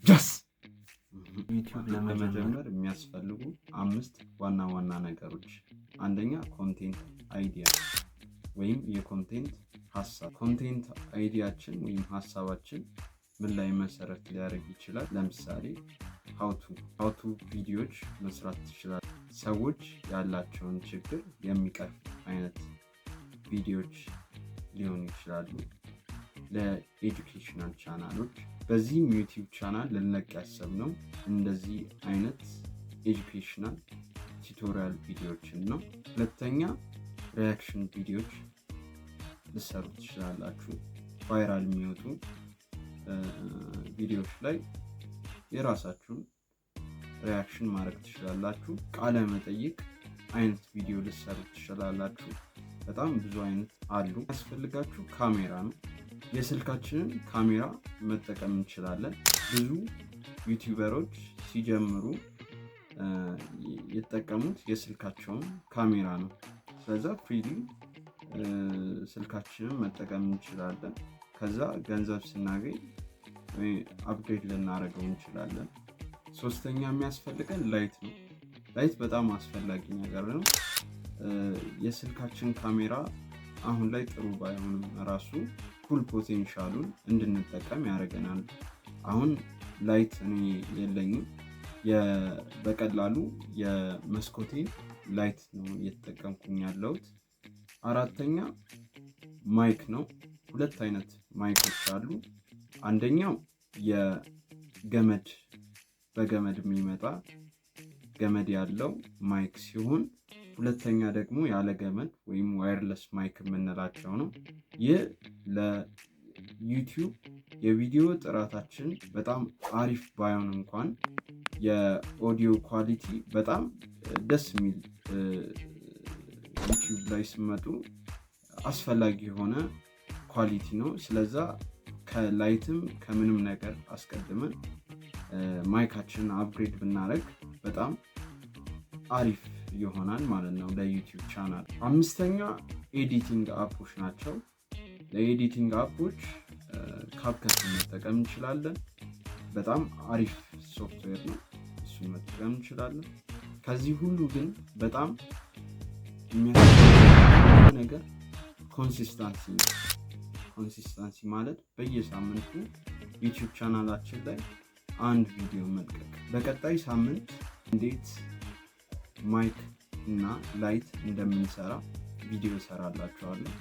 ጀስ ዩቲዩብ ለመጀመር የሚያስፈልጉ 5 ዋና ዋና ነገሮች። አንደኛ ኮንቴንት አይዲያ ወይም የኮንቴንት ሐሳብ። ኮንቴንት አይዲያችን ወይም ሐሳባችን ምን ላይ መሰረት ሊያደርግ ይችላል? ለምሳሌ ሃውቱ ቪዲዮዎች መስራት ትችላል። ሰዎች ያላቸውን ችግር የሚቀርፍ አይነት ቪዲዮዎች ሊሆኑ ይችላሉ። ለኤዱኬሽናል ቻናሎች በዚህም ዩቲዩብ ቻናል ልንለቅ ያሰብነው እንደዚህ አይነት ኤዱኬሽናል ቱቶሪያል ቪዲዮዎችን ነው። ሁለተኛ ሪያክሽን ቪዲዮዎች ልሰሩ ትችላላችሁ። ቫይራል የሚወጡ ቪዲዮዎች ላይ የራሳችሁን ሪያክሽን ማድረግ ትችላላችሁ። ቃለ መጠይቅ አይነት ቪዲዮ ልሰሩ ትችላላችሁ። በጣም ብዙ አይነት አሉ። ያስፈልጋችሁ ካሜራ ነው። የስልካችንን ካሜራ መጠቀም እንችላለን። ብዙ ዩቲዩበሮች ሲጀምሩ የተጠቀሙት የስልካቸውን ካሜራ ነው። ስለዛ ፍሪሊ ስልካችንን መጠቀም እንችላለን። ከዛ ገንዘብ ስናገኝ አፕግሬድ ልናደርገው እንችላለን። ሶስተኛ የሚያስፈልገን ላይት ነው። ላይት በጣም አስፈላጊ ነገር ነው። የስልካችን ካሜራ አሁን ላይ ጥሩ ባይሆንም ራሱ ፉል ፖቴንሻሉን እንድንጠቀም ያደርገናል። አሁን ላይት እኔ የለኝም። በቀላሉ የመስኮቴን ላይት ነው እየተጠቀምኩኝ ያለሁት። አራተኛ ማይክ ነው። 2 አይነት ማይኮች አሉ። አንደኛው በገመድ የሚመጣ ገመድ ያለው ማይክ ሲሆን ሁለተኛ ደግሞ ያለ ገመድ ወይም ዋየርለስ ማይክ የምንላቸው ነው። ይህ ለዩቲዩብ የቪዲዮ ጥራታችን በጣም አሪፍ ባይሆን እንኳን የኦዲዮ ኳሊቲ በጣም ደስ የሚል ዩቲዩብ ላይ ሲመጡ አስፈላጊ የሆነ ኳሊቲ ነው። ስለዛ ከላይትም ከምንም ነገር አስቀድመን ማይካችንን አፕግሬድ ብናደርግ በጣም አሪፍ ይሆናል ማለት ነው ለዩቲዩብ ቻናል። 5ኛ ኤዲቲንግ አፖች ናቸው። ለኤዲቲንግ አፖች ካፕከት መጠቀም እንችላለን። በጣም አሪፍ ሶፍትዌር ነው፣ እሱን መጠቀም እንችላለን። ከዚህ ሁሉ ግን በጣም የሚያስፈልገው ነገር ኮንሲስታንሲ ነው። ኮንሲስታንሲ ማለት በየሳምንቱ ዩቲዩብ ቻናላችን ላይ አንድ ቪዲዮ መልቀቅ። በቀጣይ ሳምንት እንዴት ማይክ እና ላይት እንደምንሰራ ቪዲዮ እሰራላችኋለሁ።